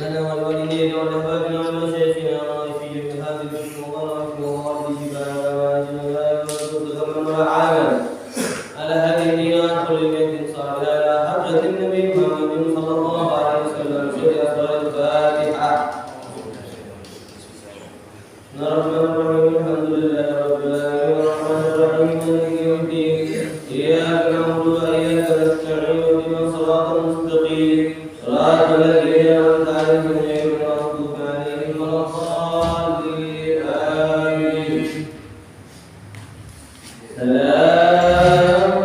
لنا ولوالدينا ولأحبابنا ولمشايخنا والعارفين بهذه المباركة وهذه الجبال والعالم على هذه الدينار كل بيت صالح على حضرة النبي محمد صلى الله عليه وسلم شهد أفضل الفاتحة. الرحمن الرحيم الحمد لله رب العالمين الرحمن الرحيم مالك يوم الدين إياك نعبد وإياك نستعين اهدنا الصراط المستقيم صراط الذين أنعمت عليهم غير المغضوب عليهم ولا الضالين آمين. سلام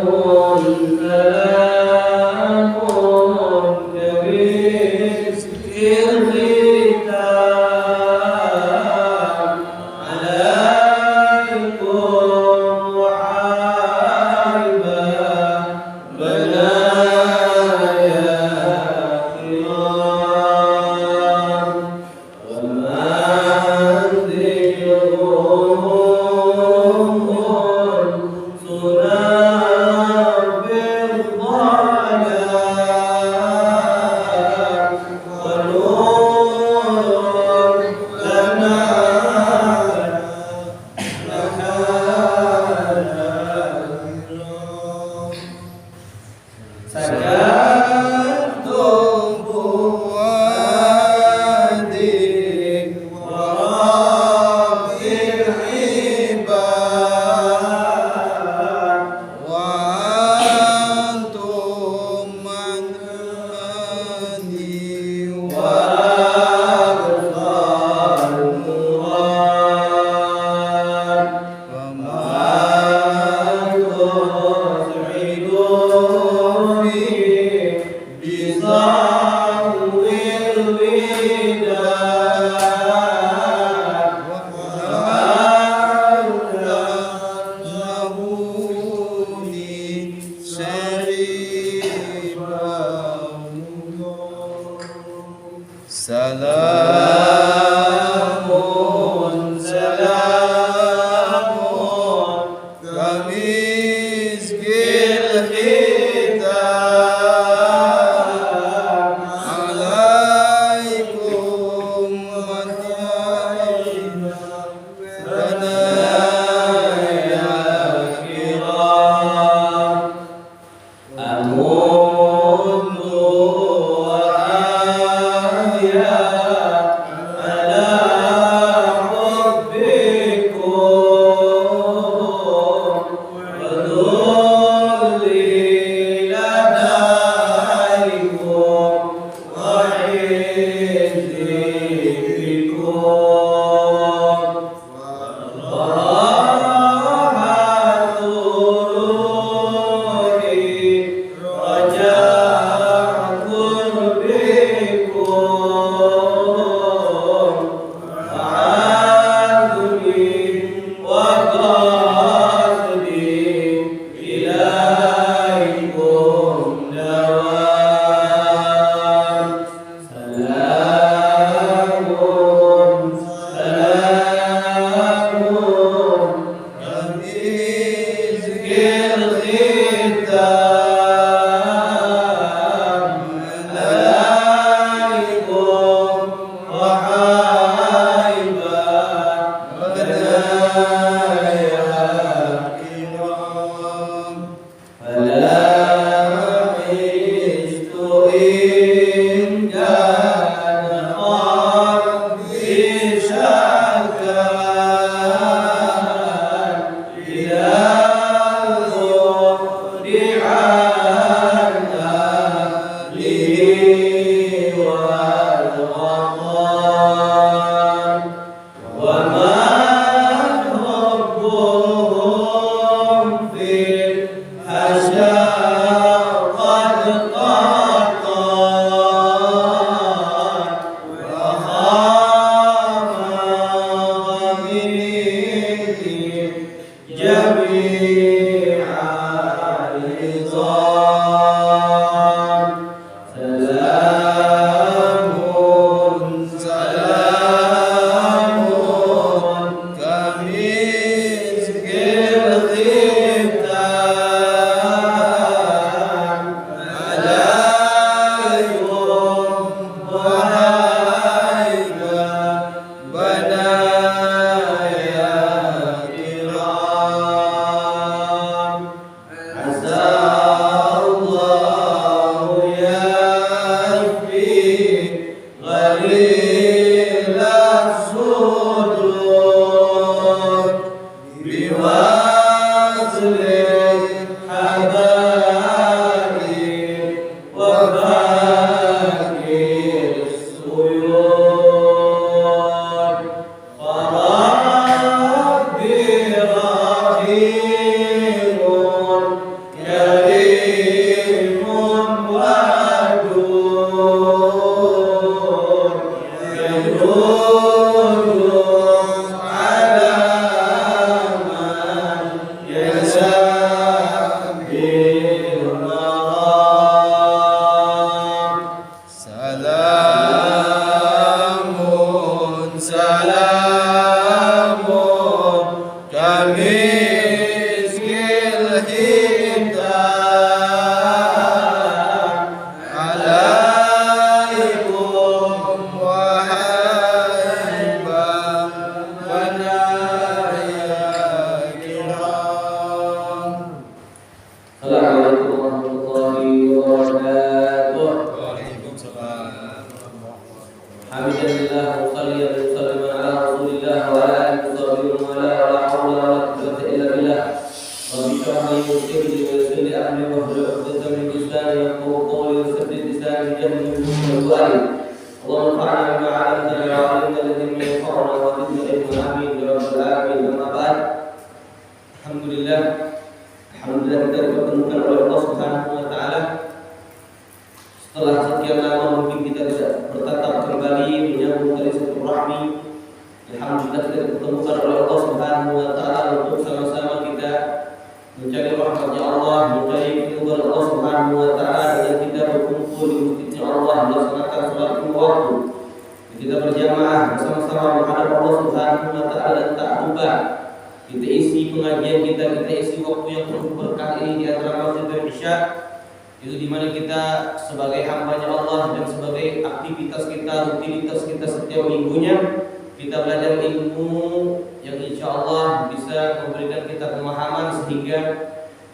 كمسك الختام عليكم وعائبا بنايا كرام ومن ذكرهم melaksanakan sholat lima waktu. Kita berjamaah bersama-sama menghadap Allah Subhanahu wa taala dan tak lupa kita isi pengajian kita isi waktu yang penuh berkah ini di antara maghrib dan isya, itu di mana kita sebagai hamba-Nya Allah dan sebagai aktivitas kita, rutinitas kita setiap minggunya kita belajar ilmu yang insya Allah bisa memberikan kita pemahaman, sehingga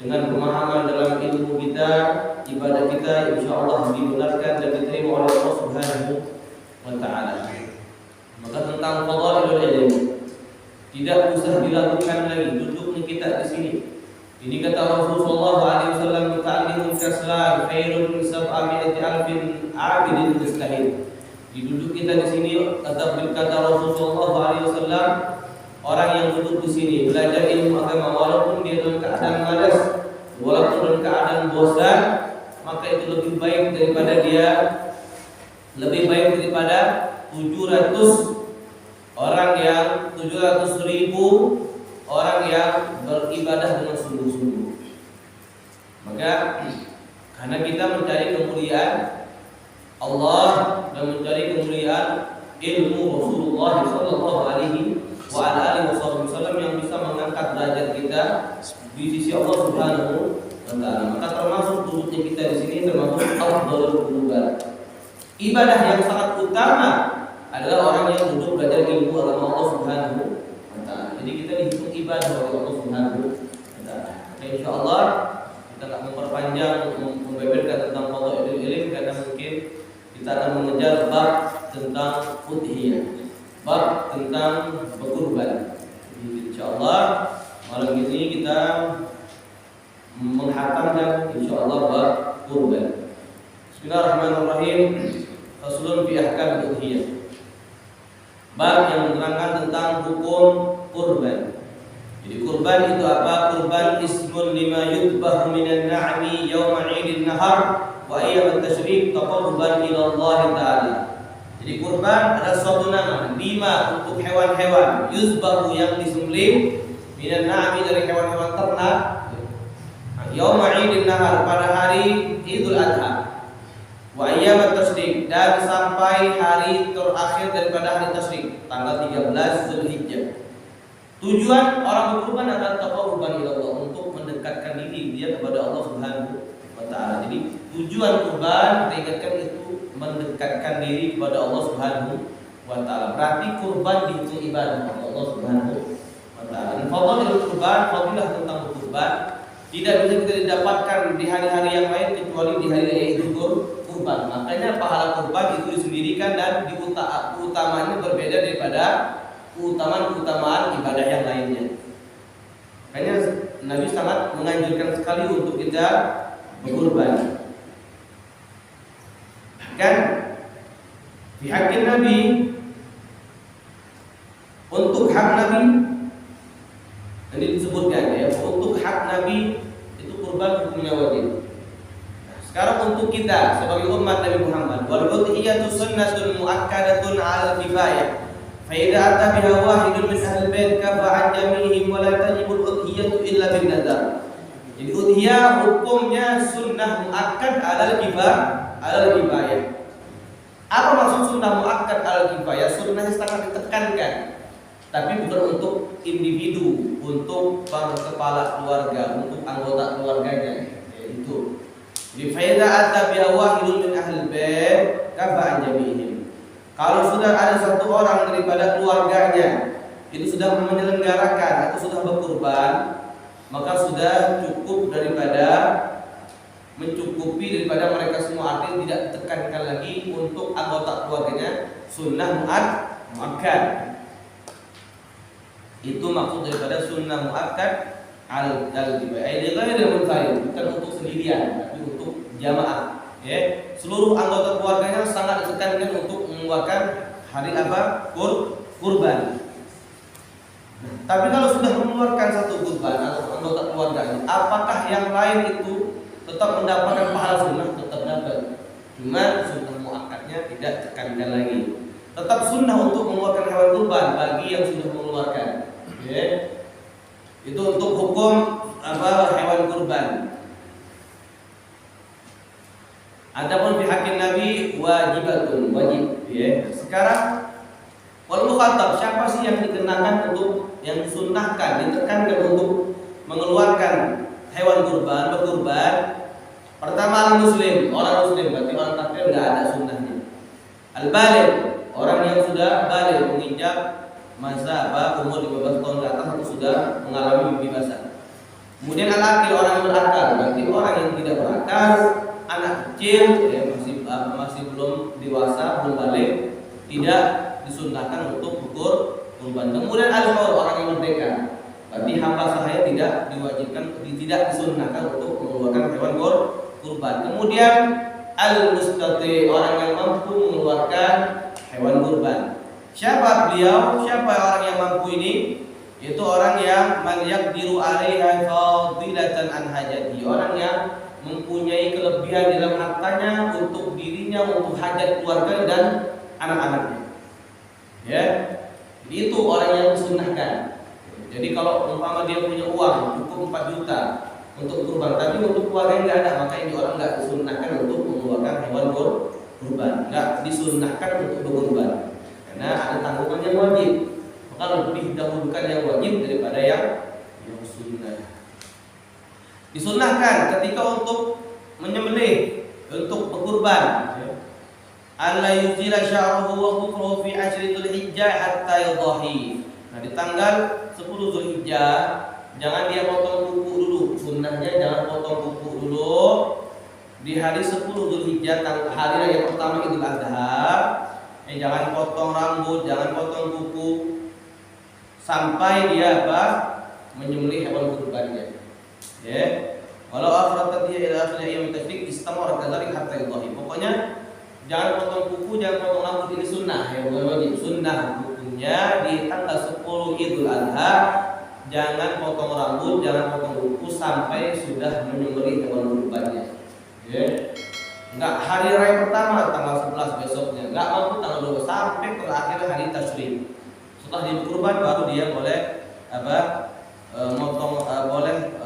dengan pemahaman dalam ilmu kita, ibadah kita insya Allah dibenarkan dan diterima oleh Allah Subhanahu wa ta'ala. Maka tentang fadhailul ilm tidak usah dilakukan lagi duduknya kita di sini. Ini kata Rasulullah SAW, ta'allimul kaslan khairun min sab'ami'ati alfin 'abidin mustahil. Di duduk kita di sini kata Rasulullah SAW, orang yang duduk di sini belajar ilmu agama walaupun dia dalam keadaan malas, walaupun dalam keadaan bosan, maka itu lebih baik daripada 700.000 orang yang beribadah dengan sungguh-sungguh. Maka karena kita mencari kemuliaan Allah dan mencari kemuliaan ilmu Rasulullah sallallahu alaihi wasallam yang bisa mengangkat derajat kita di sisi Allah Subhanahu wa taala. Maka termasuk duduknya kita di sini termasuk afdhalul qurban. Ibadah yang sangat utama adalah orang yang duduk belajar ilmu agama Allah Subhanahu wa taala. Jadi kita dihitung ibadah oleh Allah Subhanahu wa taala. Insyaallah kita enggak memperpanjang membeberkan tentang fadhailul ilm karena mungkin kita akan mengejar bab tentang udhiyah, bab tentang berkurban. Insyaallah malam ini kita menghatamkan insyaallah bab kurban. Bismillahirrahmanirrahim. Faslun fi ahkam udhiyah. Bab yang menerangkan tentang hukum kurban. Jadi kurban itu apa? Kurban ismun lima yudbahu minan na'mi yawma 'idin nahar wa ayyam at-tasyrik taqarruban ila Allah taala. Jadi kurban adalah suatu nama, lima untuk hewan-hewan yuzbahu yang disembelih minan na'mi dari hewan-hewan ternak yawma 'idin nahar pada hari Idul Adha. Wa ayyam at-tasyrik dan sampai hari terakhir daripada hari tasyrik tanggal 13 Zulhijjah. Tujuan orang berkurban adalah taqarruban ila Allah, untuk mendekatkan diri dia kepada Allah Subhanahu wa taala. Jadi tujuan kurban kita ingatkan itu mendekatkan diri kepada Allah Subhanahu wa taala. Berarti kurban dihitung ibadah Allah Subhanahu wa taala. Dan fadhilul kurban, fadilah tentang kurban tidak bisa kita dapatkan di hari-hari yang lain kecuali di hari raya Idul Kurban. Makanya pahala kurban itu disendirikan dan utamanya berbeda daripada keutamaan ibadah yang lainnya. Makanya Nabi sangat menganjurkan sekali untuk kita berkurban. Kan di hak Nabi, untuk hak Nabi ini disebutkan ya, untuk hak Nabi itu kurban hukumnya wajib. Sekarang untuk kita sebagai umat Nabi Muhammad, wal udhiyatu sunnatun muakkadatun 'ala kifayah. Fa idza ata biha wahidun min ahli bait kafa 'an jami'ihim wa la tajibu al-udhiyatu illa bin nazar. Jadi udhiyah hukumnya sunnah muakkad 'ala kifayah. Apa maksud sunnah muakkad 'ala kifayah? Sunnah yang sangat ditekankan, tapi bukan untuk individu, untuk para kepala keluarga, untuk anggota keluarganya. Itu. Di faida ata biha wahidun min ahli bait kafa an jami'ihim. Kalau sudah ada satu orang daripada keluarganya itu sudah menyelenggarakan atau sudah berkurban, maka sudah cukup mencukupi daripada mereka semua. Artinya tidak ditekankan lagi untuk anggota keluarganya, sunnah muakkad. Itu maksud daripada sunnah muakkad bukan untuk sendirian, tapi untuk jamaah. Ya, seluruh anggota keluarganya sangat ditekankan untuk mengeluarkan hari apa? Kurban. Tapi kalau sudah mengeluarkan satu kurban atau anggota keluarganya, apakah yang lain itu tetap mendapatkan pahala sunnah? Tetap dapat. Cuma sunnah muakkadnya tidak ditekankan lagi. Tetap sunnah untuk mengeluarkan hewan kurban bagi yang sudah mengeluarkan. Ya. Itu untuk hukum hewan kurban. Adapun fi haqqin nabi wajibatun, wajib ya. Sekarang wal mukhatab, siapa sih yang dikenakan untuk yang disunnahkan, ditekankan untuk mengeluarkan hewan kurban, berkurban? Pertama al-muslim, orang muslim, berarti orang kafir enggak ada sunnahnya. Al-baligh, orang yang sudah baligh, menginjak masa umur 15 tahun ke atas atau sudah mengalami mimpi basah. Kemudian al-aqil, orang yang berakal, berarti orang yang tidak berakal, anak kecil ya, masih belum dewasa, belum balik, tidak disunnahkan untuk kurban. Kemudian al-hur, orang yang merdeka, berarti hamba sahaya tidak diwajibkan, tidak disunnahkan untuk mengeluarkan hewan kurban. Kemudian al-mustati, orang yang mampu mengeluarkan hewan kurban. Siapa beliau? Siapa orang yang mampu ini? Itu orang yang man yaqdiru 'alaiha fadilatan an hajati, orang yang mempunyai kelebihan dalam hartanya untuk dirinya, untuk hajat keluarga dan anak-anaknya. Ya. Jadi itu orang yang disunnahkan. Jadi kalau umpama dia punya uang cukup 4 juta untuk kurban, tapi untuk keluarga nggak ada, maka ini orang nggak disunnahkan untuk mengeluarkan hewan kurban, nggak disunnahkan untuk berkurban, karena ada tanggungan yang wajib. Maka lebih dahulukan yang wajib daripada yang sunnah. Disunnahkan ketika untuk menyembelih, untuk berkurban, alla yuzila sya'ruhu wa dhufruhu fi ashri dzulhijjah hatta yudhi. Nah, di tanggal 10 Dzulhijjah jangan dia potong kuku dulu. Sunnahnya jangan potong kuku dulu. Di hari 10 Dzulhijjah, hari raya pertama Idul Adha, jangan potong rambut, jangan potong kuku sampai dia menyembelih hewan kurbannya. Ya. Walau akhrat dia ila akhir ayyam tasyrik istamara kadzalik hatta yudhi. Pokoknya jangan potong kuku, jangan potong rambut, ini sunnah ya, bukan wajib. Sunnah hukumnya di tanggal 10 Idul Adha jangan potong rambut, jangan potong kuku sampai sudah menyembelih hewan kurbannya. Ya. Enggak hari raya pertama tanggal 11 besoknya, enggak mampu tanggal 12 sampai terakhir hari tasyrik. Setelah dia berkurban baru dia boleh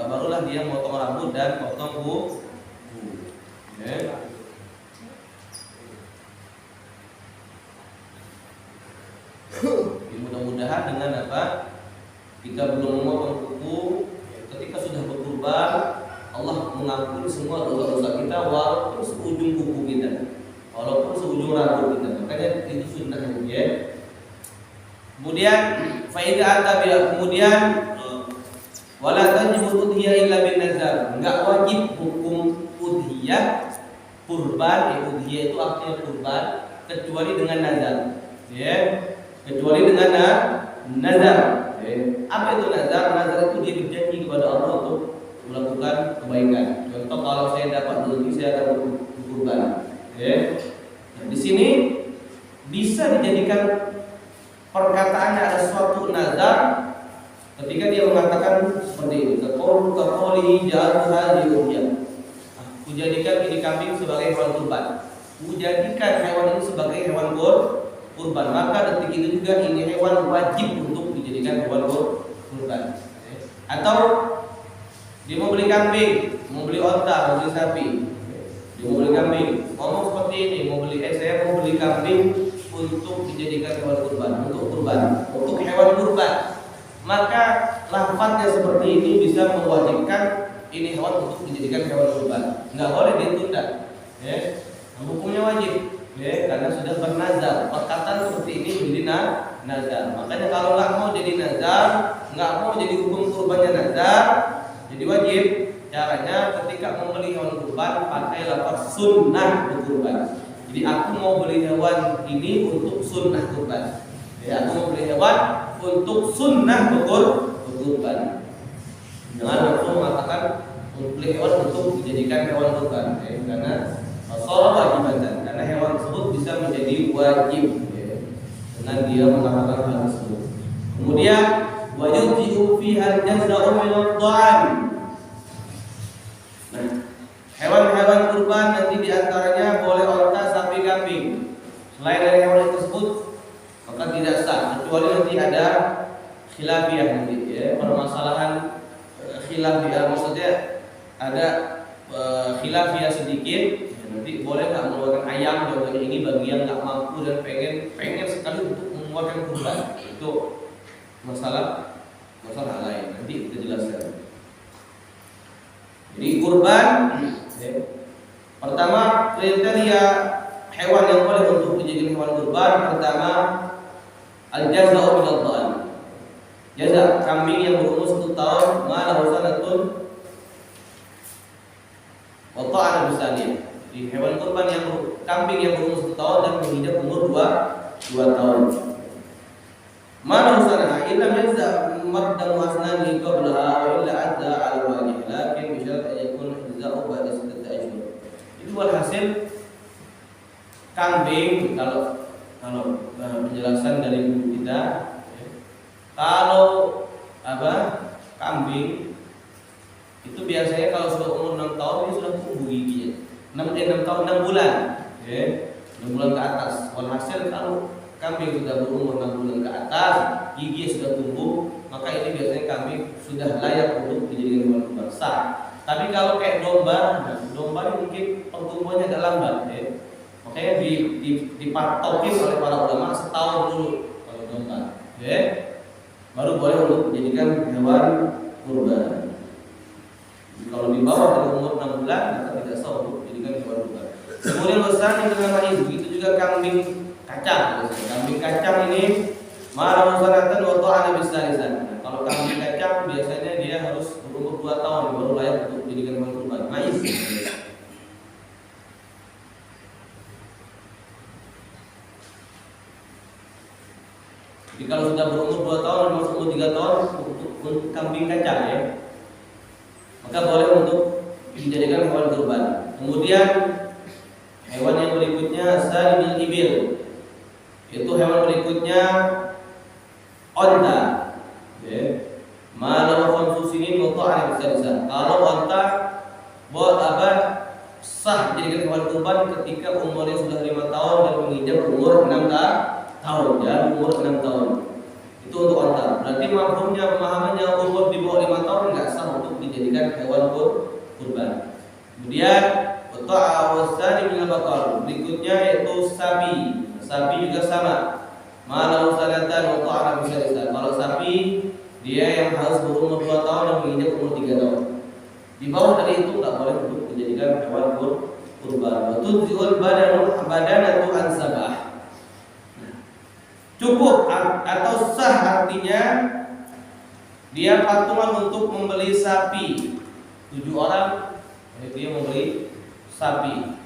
barulah dia motong rambut dan potong kuku. Ya. Mudah-mudahan dengan kita belum memotong kuku, ketika sudah berkurban, Allah mengampuni semua dosa-dosa kita walaupun seujung kuku kita, walaupun seujung rambut kita. Makanya itu sunnah ya. Kemudian faedah kemudian wala tajibu udhiyah illa bin nazar. Enggak wajib hukum udhiyah kurban, udhiyah itu artinya kurban, kecuali dengan nazar. Ya. Kecuali dengan nazar. Apa itu nazar? Nazar itu dia berjanji kepada Allah untuk melakukan kebaikan. Contoh, kalau saya dapat rezeki saya akan berkurban. Nah, di sini bisa dijadikan perkataannya ada suatu nazar ketika dia mengatakan seperti ini. Kaqaulihi ja'altu hadhihi udhiyah. Aku jadikan ini kambing sebagai hewan kurban. Aku jadikan hewan ini sebagai hewan kurban. Maka detik itu juga ini hewan wajib untuk dijadikan hewan kurban. Atau dia mau beli kambing, mau beli onta, mau beli sapi, dia mau beli kambing, ngomong seperti ini, saya mau beli kambing untuk dijadikan hewan kurban, untuk hewan kurban. Maka lafadznya seperti ini bisa mewajibkan ini hewan untuk dijadikan hewan kurban. Nggak boleh ditunda. Ya. Hukumnya wajib. Ya, karena sudah bernazar. Perkataan seperti ini menjadi nazar. Makanya kalau nggak mau jadi nazar, nggak mau jadi hukum kurbannya nazar, jadi wajib. Caranya ketika membeli hewan kurban pakai lafaz sunnah berkurban. Jadi aku mau beli hewan ini untuk sunnah kurban. Ya, aku mau beli hewan untuk sunnah berkurban. Jangan langsung mengatakan beli hewan untuk dijadikan hewan kurban. Ya, karena masalah wajibatan. Karena hewan tersebut bisa menjadi wajib ya, dengan dia mengatakan hal tersebut. Kemudian wajib fi al-jaza'u min ad-dha'am. Nah, hewan-hewan kurban nanti diantaranya boleh onta, sapi, kambing. Selain dari hewan tersebut maka tidak sah, kecuali nanti ada khilafiyah nanti ya, permasalahan khilafiyah, maksudnya ada khilafiyah sedikit Nanti boleh nggak mengeluarkan ayam contohnya, ini bagi yang nggak mampu dan pengen sekali untuk mengeluarkan kurban. Itu masalah lain. Nanti kita jelaskan. Jadi kurban, pertama kriteria hewan yang boleh untuk dijadikan hewan kurban, pertama al-jaza'u min ad-dha'n. Jaza, kambing yang berumur 1 tahun, malahu sanatun wa ta'ana bisaniyah. Di hewan kurban yang kambing yang berumur 1 tahun dan menginjak umur 2 tahun. Malahu sanah illa jaza mardan wa asnani qablaha wa illa adda 'ala wajh, lakin bi syarat an yakun jaza'u ba'da 6 ashhur. Itu walhasil kambing, kalau penjelasan dari guru kita, kalau kambing itu biasanya kalau sudah umur 6 tahun dia sudah tumbuh giginya. 6 tahun 6 bulan, 6 bulan ke atas. Walhasil kalau kambing sudah berumur 6 bulan ke atas, giginya sudah tumbuh, maka ini biasanya kambing sudah layak untuk dijadikan hewan kurban sah. Tapi kalau kayak domba ini mungkin pertumbuhannya agak lambat, makanya dipatokin oleh para ulama setahun dulu kalau domba, baru boleh untuk dijadikan hewan kurban. Kalau di bawah dari umur 6 bulan maka tidak sah untuk dijadikan hewan kurban. Kemudian besar yang bernama itu juga kambing kacang. Kambing kacang ini malahu sanatan wa ta'ana bisalisan. Kalau kambing kacang biasanya dia harus berumur 2 tahun baru layak untuk dijadikan hewan kurban. Mais. Jadi kalau sudah berumur 2 tahun masuk umur 3 tahun untuk kambing kacang, maka boleh untuk dijadikan hewan kurban. Kemudian hewan yang berikutnya saridul ibil. Itu hewan berikutnya onta. Malahu khamsu sinin wa ta'ala bisadisa. Kalau onta sah dijadikan hewan kurban ketika umurnya sudah 5 tahun dan menginjak umur 6 tahun, umur 6 tahun. Itu untuk onta. Berarti pemahamannya umur di bawah 5 tahun enggak sah untuk dijadikan hewan kurban. Kemudian ta'awasani min al-baqar. Berikutnya yaitu sapi. Sapi juga sama. Malahu sanatan wa ta'ala bisadisa. Kalau sapi dia yang harus berumur 2 tahun dan menginjak umur 3 tahun. Di bawah dari itu enggak boleh untuk dijadikan hewan kurban. Wa tudhi'ul badanatu an sabah. Cukup atau sah artinya dia patungan untuk membeli sapi. 7 orang dia membeli sapi,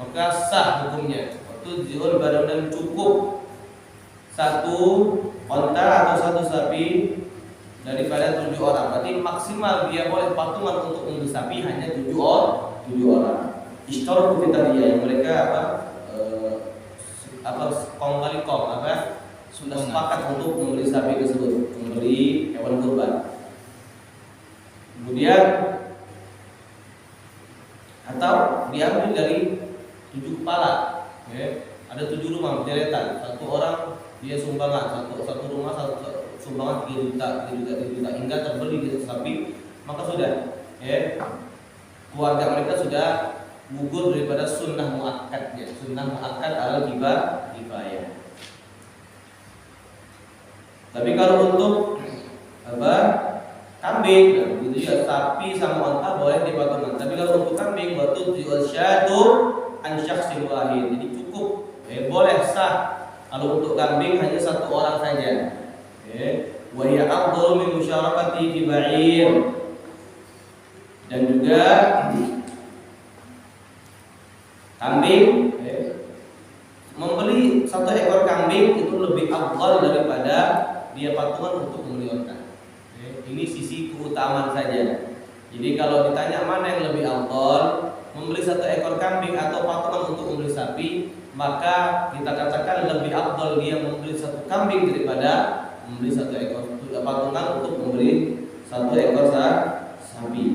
maka sah hukumnya. Waktu jual badan dan cukup 1 onta atau 1 sapi daripada 7 orang. Berarti maksimal dia boleh patungan untuk membeli sapi hanya 7 orang. Ishtaru kita dia yang mereka kong kali kong sudah sepakat untuk membeli sapi tersebut, membeli hewan kurban. Kemudian atau diambil dari 7 kepala, ada 7 rumah berderetan, 1 orang dia sumbangan, satu rumah sumbangan 3 juta hingga terbeli sapi, maka sudah, keluarga mereka sudah gugur daripada sunnah muakkadnya. Sunnah muakkad ala kifayah. Tapi kalau untuk kambing, begitu juga sapi sama onta boleh dipatungan. Tapi kalau untuk kambing waktu jual syatu an syakhsin wahid. Jadi cukup, boleh sah. Kalau untuk kambing hanya 1 orang saja. Wa hiya afdalu min musyarakati fi ba'ir. Dan juga kambing, membeli 1 ekor kambing itu lebih afdal daripada dia patungan untuk membeli onta. Ini sisi keutamaan saja. Jadi kalau ditanya mana yang lebih afdal, membeli 1 ekor kambing atau patungan untuk membeli sapi, maka kita katakan lebih afdal dia membeli 1 kambing daripada membeli 1 ekor patungan untuk membeli 1 ekor sapi.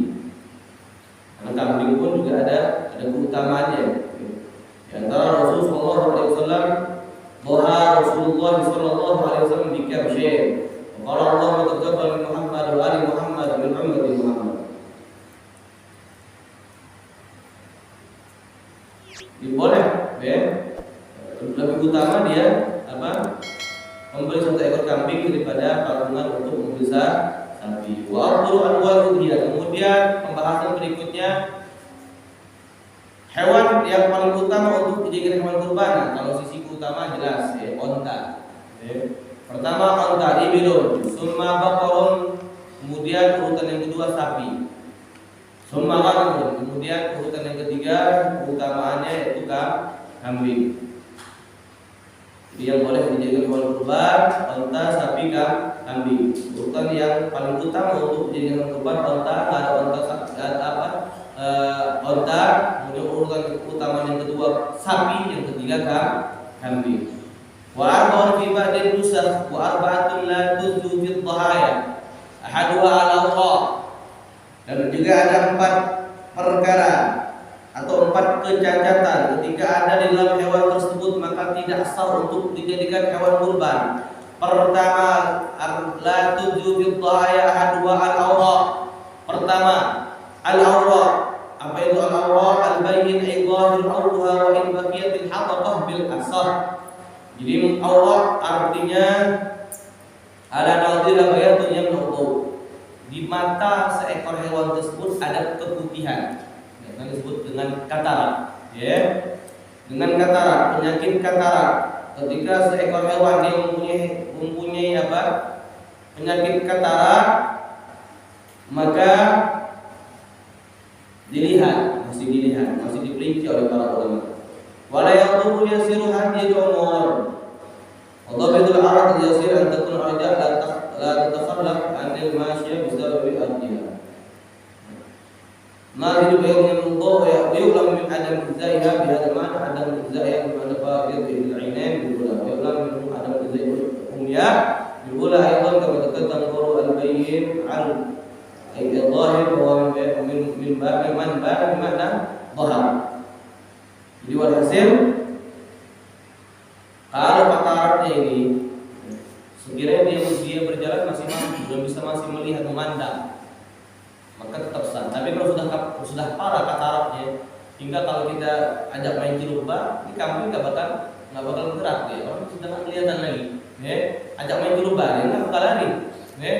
Karena kambing pun juga ada keutamaannya. Di antara Rasulullah SAW, doa Rasulullah SAW di kabshin. Qala Allah taqabbal min Muhammad wa ali Muhammad min ummati Muhammad. Boleh, ya. Lebih utama dia apa? Membeli 1 ekor kambing daripada patungan untuk membeli sapi. Wa afdalu anwa'il udhiyah. Kemudian pembahasan berikutnya hewan yang paling utama untuk dijadikan hewan kurban. Nah, kalau sisi utama jelas ya, onta. Ya. Pertama onta, ibilun, summa baqarun, kemudian urutan yang kedua sapi. Summa ghanam, kemudian urutan yang ketiga utamaannya yaitu kambing. Jadi yang boleh dijadikan hewan kurban onta, sapi, kambing. Urutan yang paling utama untuk dijadikan hewan kurban onta, ada onta, onta, kemudian urutan utama yang kedua sapi, yang ketiga kambing. Wa arba'un fi ba'din nusakh wa arba'atun la tuzju fi dhahaya. Ahaduha al-awqa. Dan juga ada 4 perkara atau 4 kecacatan ketika ada di dalam hewan tersebut maka tidak sah untuk dijadikan hewan kurban. Pertama, la tuzju fi dhahaya ahaduha al-awqa. Pertama, al-awqa. Apa itu al-awra? Al-bayyin idhahir awruha wa in baqiyatil hadaqah bil asar. Jadi awra artinya ala nadhira bayatun yamnu'u. Di mata seekor hewan tersebut ada keputihan. Yang disebut dengan katarak, ya. Dengan katarak, penyakit katarak. Ketika seekor hewan dia mempunyai apa? Penyakit katarak, maka masih dilihat, masih diperinci oleh para ulama. Wala yaqulu yasiru hadhihi al-umur. Allah bidul arad yasir an takun arja la tatakhallaf anil masya bisababi ardiha. Ma hidu bayin mudhu ya yuqlam min adam zaiha bi hadha ma'na adam zaiha bi ma'na fa'id bil 'ainain bil ula yuqlam min adam zaiha umya bil ula aidan kama taqaddam quru al-bayyin al al-zahir wa min ba'd man ba'd makna dhahar. Jadi walhasil kalau kataraknya ini sekiranya dia berjalan masih mampu dan bisa masih melihat memandang maka tetap sah. Tapi kalau sudah parah kataraknya hingga kalau kita ajak main ciluba di kampung nggak bakal gerak ya, orang sudah nggak kelihatan lagi. Ya, ajak main ciluba dia nggak bakal lari. Ya,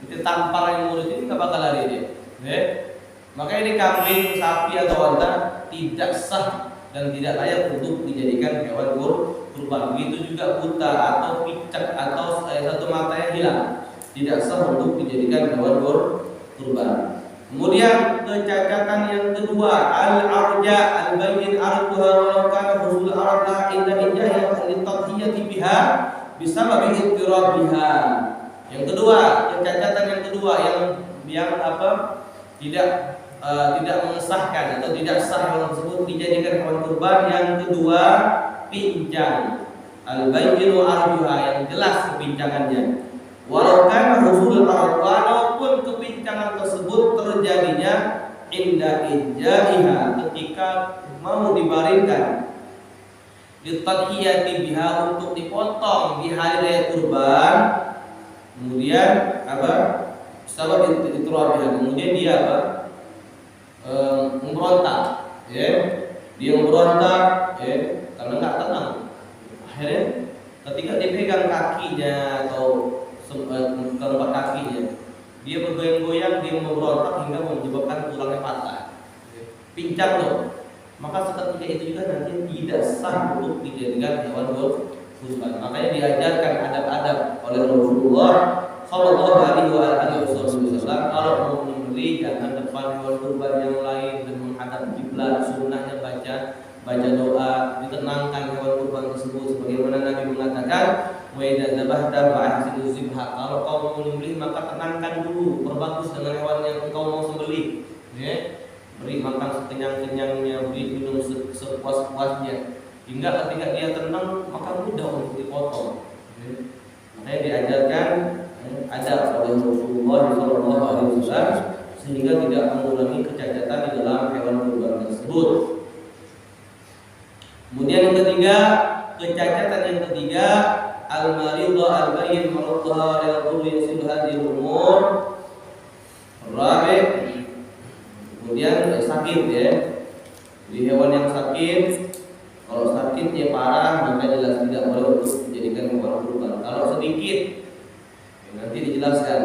itu tampar yang mulut ini nggak bakal lari dia. Ya, maka ini kambing, sapi atau unta tidak sah dan tidak layak untuk dijadikan hewan kurban. Begitu juga buta atau picak atau satu matanya hilang, tidak sah untuk dijadikan hewan kurban. Kemudian kecacatan yang kedua, al-arja al-bayyin arduha walau kana husul ardah inda ijahiyah li-tadhiyati biha bisababi ittirabiha. Yang kedua, kecacatan yang kedua yang apa? Tidak mengesahkan atau tidak sah hewan tersebut dijadikan hewan kurban. Yang kedua, pincang. Al-bayyin arduha, yang jelas kepincangannya. Walaupun kepincangan tersebut terjadinya inda ijaiha, ketika mau dibaringkan, ditadhiyati biha, untuk dipotong di hari raya kurban. Kemudian apa? Sabab ittirabiha, kemudian dia apa? Memberontak, ya. Dia memberontak, ya, karena nggak tenang. Akhirnya ketika dipegang kakinya atau keempat kakinya, dia bergoyang-goyang, dia memberontak hingga menyebabkan tulangnya patah, pincang loh. Maka seketika itu juga nanti tidak sah untuk dijadikan hewan kurban. Makanya diajarkan adab-adab oleh Rasulullah Shallallahu Alaihi Wasallam, kalau mau menyembelih jangan depan hewan kurban yang lain dan menghadap kiblat. Sunnahnya baca doa, ditenangkan hewan kurban tersebut, sebagaimana Nabi mengatakan, wa idza dzabhta fa'ahsin zibha. Kalau kau mau menyembelih maka tenangkan dulu, perbagus dengan hewan yang engkau mau sembelih. Ya, beri makan sekenyang-kenyangnya, beri minum sepuas-puasnya, hingga ketika dia tenang maka mudah untuk dipotong. Ya. Makanya diajarkan ada oleh Rasulullah SAW sehingga tidak mengulangi kecacatan di dalam hewan kurban tersebut. Kemudian yang ketiga, kecacatan yang ketiga, al-maridha al-bayyin maradhaha la yadurru yasilu hadhihi al-umur. Rabi', kemudian sakit, ya. Jadi hewan yang sakit, kalau sakitnya parah maka jelas tidak boleh untuk dijadikan hewan kurban. Kalau sedikit, nanti dijelaskan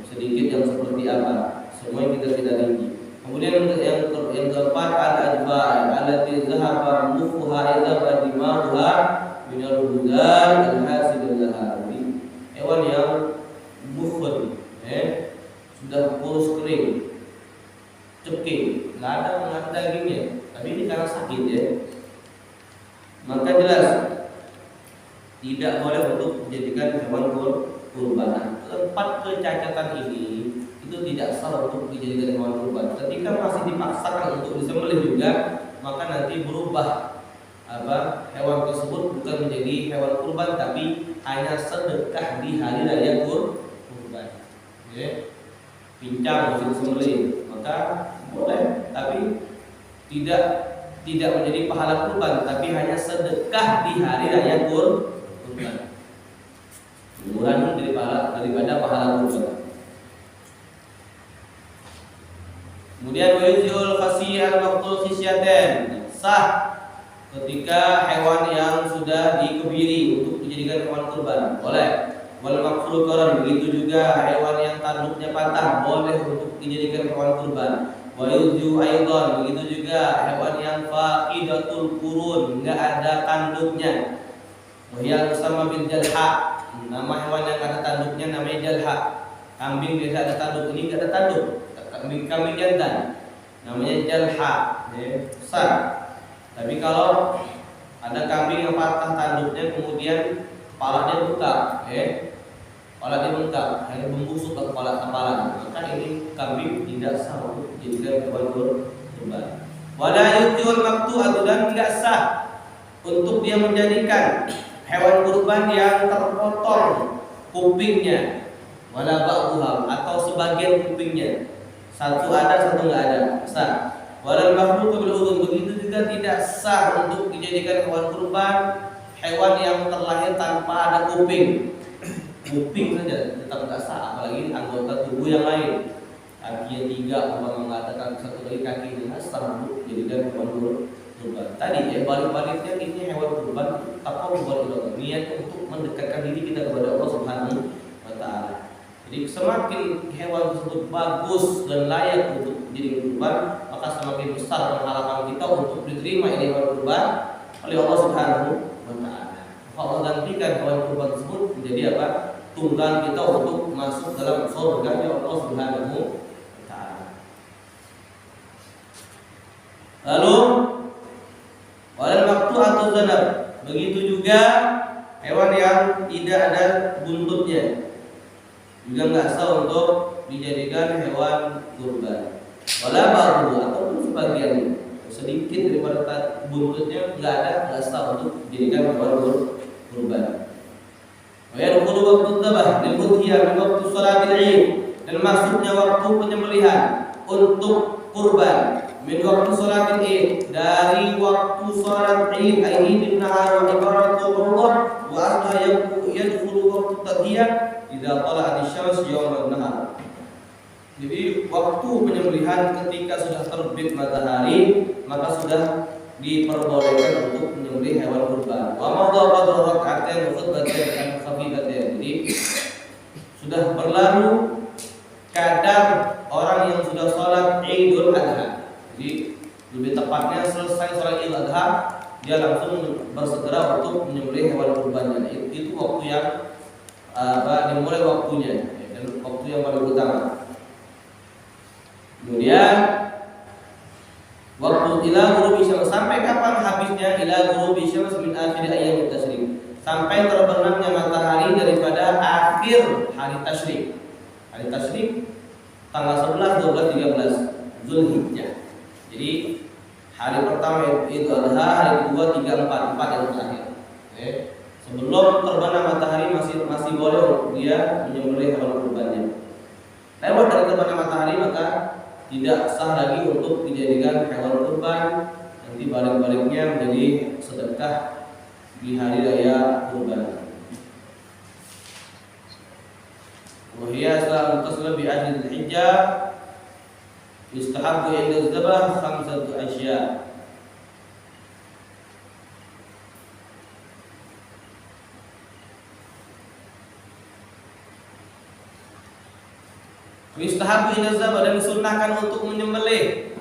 sedikit yang seperti apa. Semua kita tidak rinci. Kemudian yang keempat al-ajba' allati zahaba mufuha idza badimaha min al-hudan al-hasil laha. Hewan yang mufud, sudah kurus kering, cekik, nggak ada dagingnya, tapi ini karena sakit ya, maka jelas tidak boleh untuk dijadikan hewan kurban. Empat kecacatan ini itu tidak sah untuk dijadikan hewan kurban. Ketika masih dipaksakan untuk disembelih juga, maka nanti berubah hewan tersebut bukan menjadi hewan kurban, tapi hanya sedekah di hari raya kurban. Pincang masih disembelih, maka boleh, tapi tidak menjadi pahala kurban, tapi hanya sedekah di hari raya kurban. Mengurangi daripada pahala kurban. Kemudian wajul khasiyah al-maqtul khisyatan, sah ketika hewan yang sudah dikebiri untuk dijadikan hewan kurban, boleh. Wal maqtul qaran, begitu juga hewan yang tanduknya patah boleh untuk dijadikan hewan kurban. Wa yuju aidan, begitu juga hewan yang faqidatul qurun, enggak ada tanduknya. Wa hiya sama bil jalha, nama hewan yang ada tanduknya namanya jalha. Kambing biasa ada tanduk, ini enggak ada tanduk. Kambing jantan namanya jalha, besar. Tapi kalau ada kambing yang patah tanduknya kemudian kepalanya bengkak, kepala dia bengkak, hanya membusuk ke kepala, maka ini kambing tidak sah untuk dijadikan hewan kurban. Wala yujul maqtu'atu, dan tidak sah untuk dia menjadikan hewan kurban yang terpotong kupingnya, wala ba'dhuha, atau sebagian kupingnya, satu ada satu enggak ada, sah. Wala makhluq bil udhun, begitu juga tidak sah untuk dijadikan hewan kurban hewan yang terlahir tanpa ada kuping. Kuping saja tetap tidak sah, apalagi anggota tubuh yang lain. Kakinya 3, Allah mengatakan satu lagi kaki dengan sah untuk dijadikan hewan kurban. Tadi balik-baliknya ini hewan kurban apa buat niat untuk mendekatkan diri kita kepada Allah Subhanahu wa taala. Jadi semakin hewan tersebut bagus dan layak untuk menjadi kurban, maka semakin besar harapan kita untuk diterima ini hewan kurban oleh Allah Subhanahu wa taala. Allah gantikan hewan kurban tersebut menjadi apa? Tunggang kita untuk masuk dalam surga Allah Subhanahu wa taala. Lalu wal maqtu'atu zanab, begitu juga hewan yang tidak ada buntutnya juga enggak sah untuk dijadikan hewan kurban. Wala ba'du, ataupun sebagian sedikit daripada buntutnya enggak sah untuk dijadikan hewan kurban. Wa yadkhulu waqtu dzabah lil udhiyah min waqti shalatil 'id, dan maksudnya waktu penyembelihan untuk kurban min waqti shalatil 'id, dari waktu salat Id, Aidin nahar wa ibaratu Allah wa asla yadkhulu waqtu tadhiyah idza tala'at asy-syams yawm an-nahar. Jadi waktu penyembelihan ketika sudah terbit matahari, maka sudah diperbolehkan untuk menyembelih hewan kurban. Wa madha qadra rak'atain wa khutbatain khafifatain. Jadi sudah berlalu kadar orang yang sudah sholat Idul Adha. Jadi lebih tepatnya selesai sholat Idul Adha, dia langsung bersegera untuk menyembelih hewan kurbannya. Itu waktu yang dimulai waktunya, dan waktu yang paling utama. Kemudian waktu ila ghurubi syams, sampai kapan habisnya? Ila ghurubi syams min akhir ayyam tasyrik, sampai terbenamnya matahari daripada akhir hari tasyrik. Hari tasyrik tanggal 11, 12, 13 Zulhijjah. Jadi hari pertama Idul Adha, hari kedua, 3, 4 yang terakhir. Sebelum terbenam matahari masih boleh dia menyembelih hewan kurbannya. Lewat dari terbenam matahari maka tidak sah lagi untuk dijadikan hewan kurban, nanti balik-baliknya menjadi sedekah di hari raya kurban. Wahia salam tasbih bi ajli Dzulhijjah yustahabbu inda dzabah khamsatu asya. Yustahabu inazab dan disunnahkan untuk menyembelih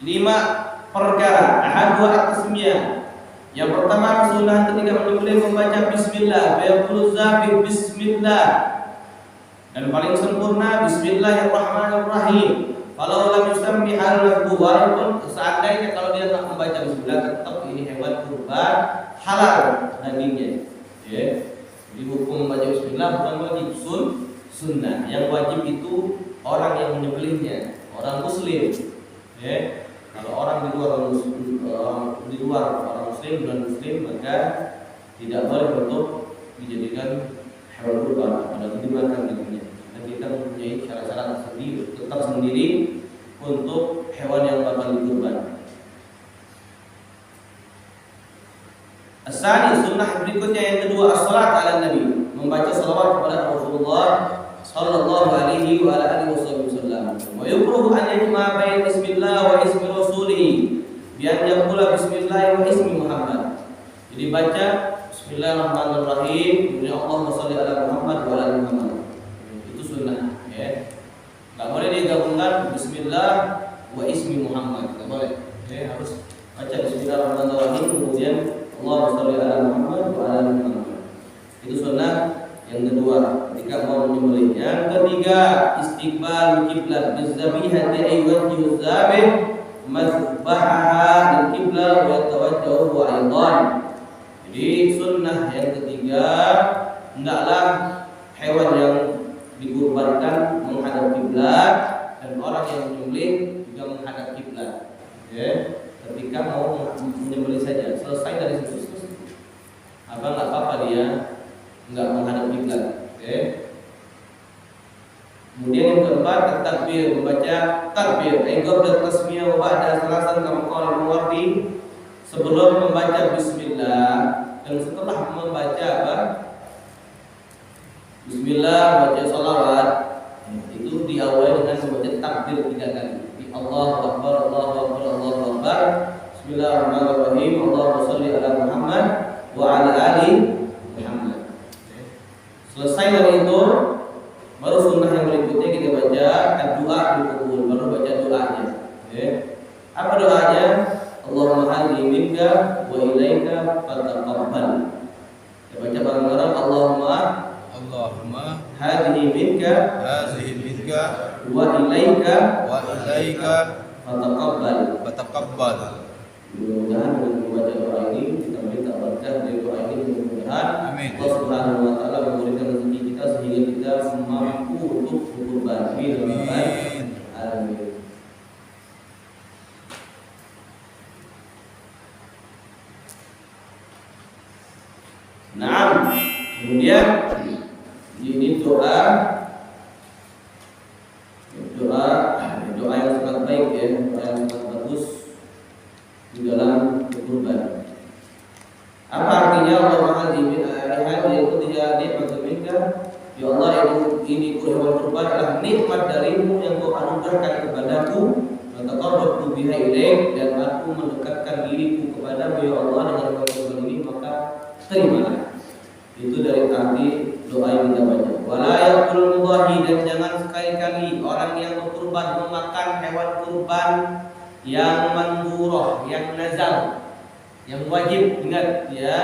5 perkara. Ahadu at-tasmiyah. Yang pertama sunnah ketika menyembelih membaca bismillah, yaqulu zabih bismillah. Dan paling sempurna bismillahirrahmanirrahim. Kalau lam yusammi halahu, walaupun seandainya kalau dia tak membaca bismillah, tetap ini hewan kurban halal dagingnya. Ya. Jadi hukum membaca bismillah bukan wajib, sunnah. Yang wajib itu orang yang menyembelihnya, orang muslim. Ya. Kalau orang di luar orang muslim dan muslim, maka tidak boleh untuk dijadikan hewan kurban atau dimakan dagingnya. Dan kita mempunyai syarat-syarat sendiri, tetap sendiri untuk hewan yang bakal dikurban. Asani sunnah berikutnya yang kedua, as-salat ala nabi, membaca salawat kepada Rasulullah sallallahu alaihi wa alihi wasallam. Wa yukrahu an yajma bain bismillah wa ismi rasulih bi an yaqula bismillah wa ismi Muhammad. Jadi baca bismillahirrahmanirrahim, ya Allahumma shalli ala Muhammad wa ala Muhammad. Itu sunnah, ya. Enggak boleh digabungkan bismillah wa ismi Muhammad, enggak boleh. Ya, harus baca bismillahirrahmanirrahim kemudian Allahumma shalli ala Muhammad wa ala Muhammad. Itu sunnah yang kedua ketika mau menyembelih. Yang ketiga, istiqbal kiblat bizabihati ayyuhal zabih mazbahaha al-qiblah wa tawajjahu aidan. Jadi sunnah yang ketiga, hendaklah hewan yang dikurbankan menghadap kiblat dan orang yang menyembelih juga menghadap kiblat. Ya, ketika mau menyembelih saja, selesai dari situ. Abang enggak apa-apa dia enggak menghadap kiblat. Oke. Kemudian yang keempat, takbir, membaca takbir. Aigab dan tasmiyah wa ba'da salasan kama qala al-Mawardi, sebelum membaca bismillah dan setelah membaca apa? Bismillah, baca salawat. Itu diawali dengan membaca takbir 3 kali. Allahu akbar, Allahu akbar, Allahu akbar. Bismillahirrahmanirrahim. Allahumma shalli ala Muhammad wa ala ali Muhammad. Selesai dari itu, baru sunnah yang berikutnya kita baca doa di kubur, baru baca doanya. Apa doanya? Allahumma hadhi minka wa ilaika fataqabbal. Kita baca bareng-bareng. Allahumma hadhi minka wa ilaika fataqabbal. Mudah-mudahan dengan membaca doa ini kita minta berkah dari doa ini, mudah-mudahan Allah Subhanahu wa taala memberikan rezeki kita sehingga kita mampu untuk berkurban. Amin. Nah, kemudian ini doa yang sangat baik, ya, doa yang sangat bagus di dalam berkurban. Apa artinya? Allahumma hadhi itu dia nikmat minka, ya Allah, ini hewan kurban adalah nikmat darimu yang kau anugerahkan kepadaku, wa taqarrabtu biha ilaik, dan aku mendekatkan diriku kepadamu ya Allah dengan hewan kurban ini, maka terimalah. Itu dari arti doa yang kita baca. Wala yaqul mudhahi, dan jangan sekali-kali orang yang berkurban memakan hewan kurban yang mandurah, yang nazar, yang wajib. Ingat ya,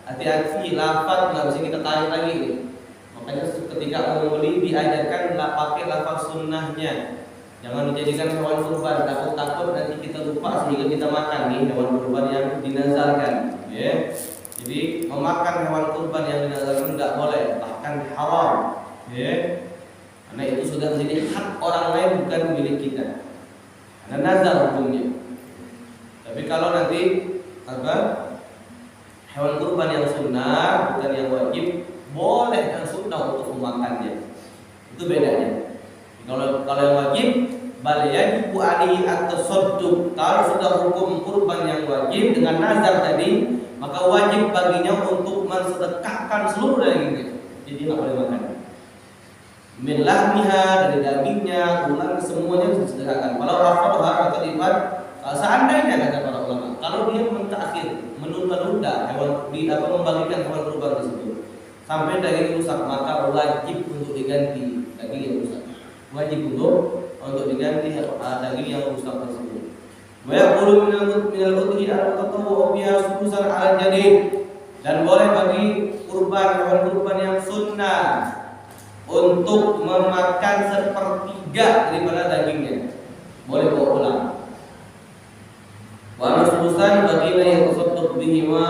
hati-hati lafaz nggak bisa kita tarik lagi. Makanya ketika mau membeli diajarkan pakai lafaz sunnahnya. Jangan dijadikan hewan kurban, takut-takut nanti kita lupa sehingga kita makan nih hewan kurban yang dinazarkan. Ya. Jadi memakan hewan kurban yang dinazarkan tidak boleh, bahkan haram. Ya. Karena itu sudah menjadi hak orang lain, bukan milik kita. Karena nazar hukumnya. Tapi kalau nanti hewan kurban yang sunnah, bukan yang wajib, boleh dan sunnah untuk memakannya. Itu bedanya. Kalau yang wajib, bal yajibu alaihi at-tasadduq. Kalau sudah hukum kurban yang wajib dengan nazar tadi, maka wajib baginya untuk mensedekahkan seluruh dagingnya. Jadi tidak boleh makan. Min lahmiha, dari dagingnya, tulang, semuanya disedekahkan. Kalau rafadha atau lipat seandainya kata para ulama, kalau dia mentakhir, menunda-nunda hewan membagikan hewan kurban tersebut sampai daging rusak, maka wajib untuk diganti daging yang rusak. Wajib untuk diganti daging yang rusak tersebut. Wa yaqulu minal udhiyah al-tatawwu biha sudusan ala jadid, dan boleh bagi hewan kurban yang sunnah untuk memakan sepertiga daripada dagingnya. Boleh bawa pulang. Wa sudusan bagi yang tasaddaq bihi ma,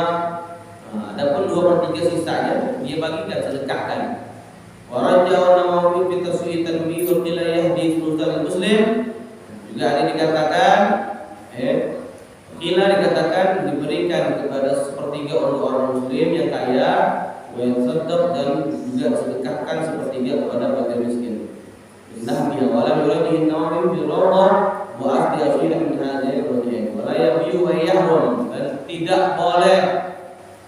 adapun 2/3 sisanya dia bagikan, sedekahkan. Wa raja'a Nawawi fi taswiyat tanbih wa qila yahdi sudusan muslim, juga ada dikatakan Kila dikatakan diberikan kepada sepertiga untuk orang muslim yang kaya, yang sedekah, dan juga sedekahkan sepertiga kepada fakir miskin. Indah biya wala yuradihi Nawawi bil rawdah wa asli asyidah min hadhihi al-wajhain wala yabiu wa yahrum, dan tidak boleh,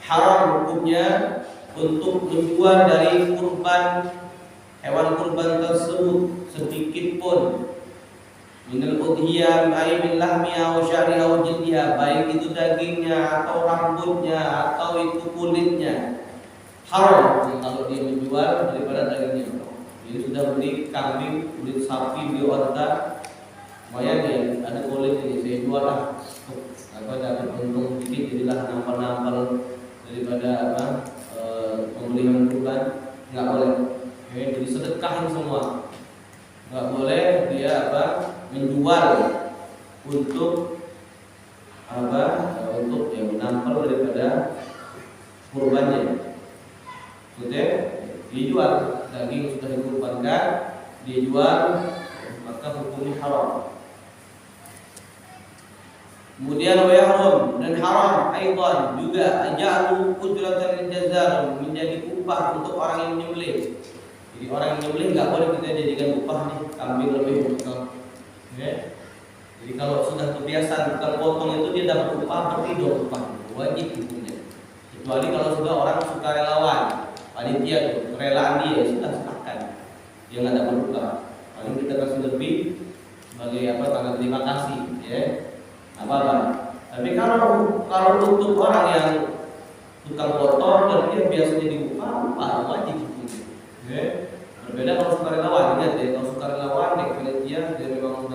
haram hukumnya untuk menjual dari hewan kurban tersebut sedikit pun. Minal udhiyah ay min lahmiha wa sya'riha wa jildiha, baik itu dagingnya atau rambutnya atau itu kulitnya, haram kalau dia menjual daripada dagingnya. Jadi sudah beli kambing, kulit sapi, beli onta, lumayan ya, ada kulit ini saya jual lah, dapat untung sedikit, jadilah nampal-nampal daripada pembelian kurban, nggak boleh. Jadi sedekahin semua, nggak boleh dia menjual untuk menampal daripada kurbannya. Sudah dijual daging sudah dikurbankan, dijual, maka hukumnya haram. Kemudian wa yahrum, dan haram aidan juga ajalu ujratan jazar, menjadi upah untuk orang yang menyembelih. Jadi orang yang menyembelih nggak boleh kita jadikan upah nih kambing lebih untuk Jadi kalau sudah kebiasaan tukang potong itu dia dapat upah, tapi dua upah, wajib hukumnya. Kecuali kalau sudah orang sukarelawan, panitia itu kerelaan dia sudah sepakat, dia nggak dapat upah, paling kita kasih lebih sebagai tanda terima kasih, apa. Tapi kalau untuk orang yang tukang potong dan dia biasanya upah wajib hukumnya. Berbeda kalau sukarelawan, ingat ya, kalau sukarelawan dia memang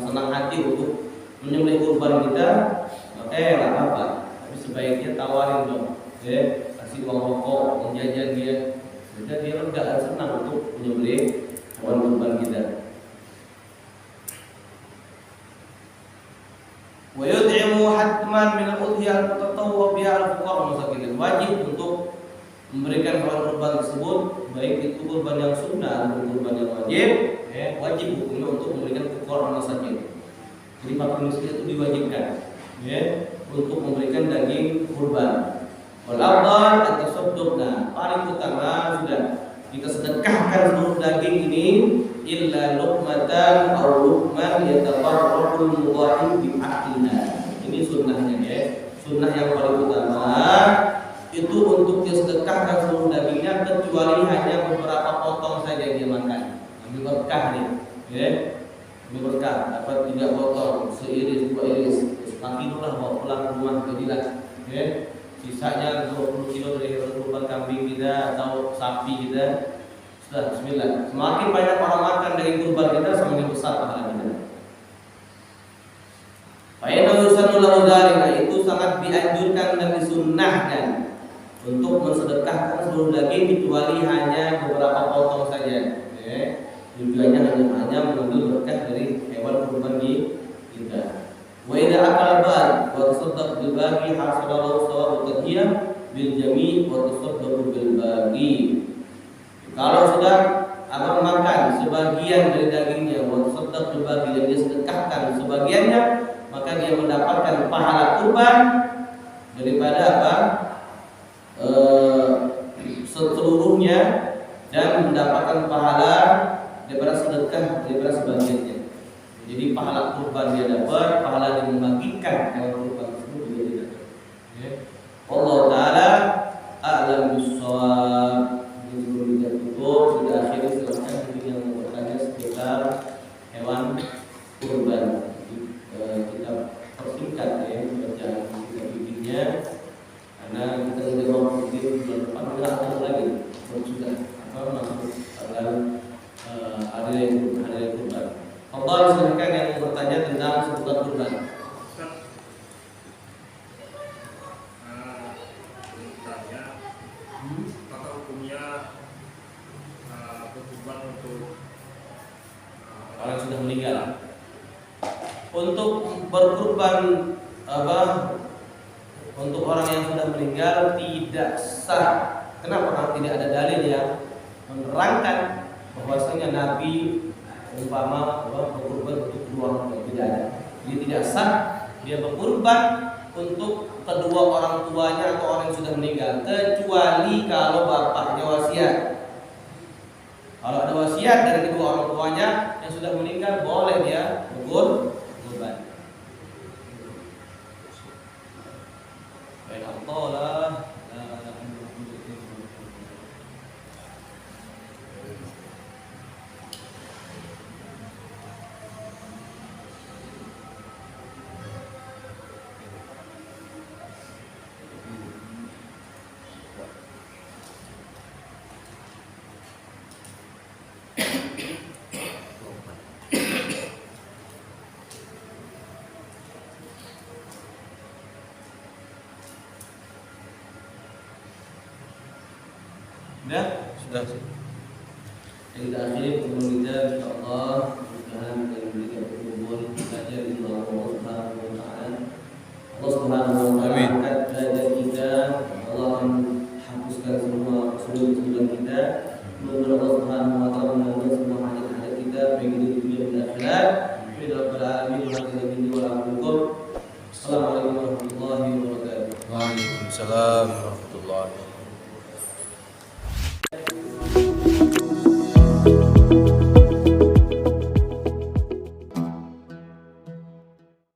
senang hati untuk menyembelih kurban kita, maka nggak apa-apa. Tapi sebaiknya tawarin dong, kasih uang rokok, uang jajan dia, sehingga dia lega dan senang untuk menyembelih hewan kurban kita. Wa yud'imu hatman min al-udhiyah al-tatawwu biha al-fuqara masakin, wajib untuk memberikan hewan kurban tersebut, baik itu kurban yang sunnah atau kurban yang wajib, wajib hukumnya untuk memberikan fuqara masakin. Jadi fakir miskin itu diwajibkan, untuk memberikan daging kurban. Wal afdal at-tasadduq, paling utama sudah kita sedekahkan seluruh daging ini illa luqmatan aw luqman yatafarraqul mudhahim bi aqlina. Ini sunnahnya, sunnah yang paling utama itu untuk dia sedekahkan seluruh dagingnya, kecuali hanya beberapa potong saja yang dia makan. Ambil berkah nih, ambil berkah, dapat 3 potong, seiris, 2 iris, kaki dulu lah, bawa pulang ke rumah, jadilah. Sisanya 20 kilo dari hewan kurban kambing kita atau sapi kita, sudah bismillah. Semakin banyak orang makan daging kurban kita, semakin besar pahala kita. Itu sangat dianjurkan dan disunnahkan untuk mensedekahkan seluruh daging, kecuali hanya beberapa potong saja. Tujuannya hanya mengambil berkah dari hewan kurban kita. Wa idza akala bal wa tasaddaq bil baqi hasalahu sawabu tadhiyah bil jami' wa tasaddaq bil baqi. Kalau sudah abang makan sebagian dari dagingnya, wa tasaddaq bil baqi, dan dia sedekahkan sebagiannya, maka dia mendapatkan pahala kurban daripada seluruhnya, dan mendapatkan pahala daripada sedekah daripada sebagiannya. Jadi pahala kurban dia dapat, pahala dia membagikan hewan kurban tersebut juga dia dapat. Allah Taala a'lam bis-shawab. Sebelum kita tutup, sudah akhir silakan yang bertanya sekitar hewan kurban. untuk berkurban untuk orang yang sudah meninggal tidak sah. Kenapa? Karena tidak ada dalil yang menerangkan bahwasanya Nabi umpama berkurban untuk kedua orang tua, tidak ada. Jadi tidak sah dia berkurban untuk kedua orang tuanya atau orang yang sudah meninggal, kecuali kalau bapaknya wasiat. Kalau ada wasiat dari kedua orang tuanya yang sudah meninggal, boleh dia berkurban. Baik, Allah. Sudah. Yang kita akhiri pertemuan kita, insyaallah mudah-mudahan kita diberikan umur belajar di Allah Subhanahu wa taala. Allah Subhanahu wa taala angkat derajat kita. Allah akan hapuskan semua kesalahan kita. Semoga Allah Subhanahu wa taala mengampuni semua hajat-hajat kita baik di dunia dan akhirat. Rabbil alamin wa sallallahu wa alaikum. Assalamualaikum warahmatullahi wabarakatuh. Waalaikumsalam warahmatullahi wabarakatuh.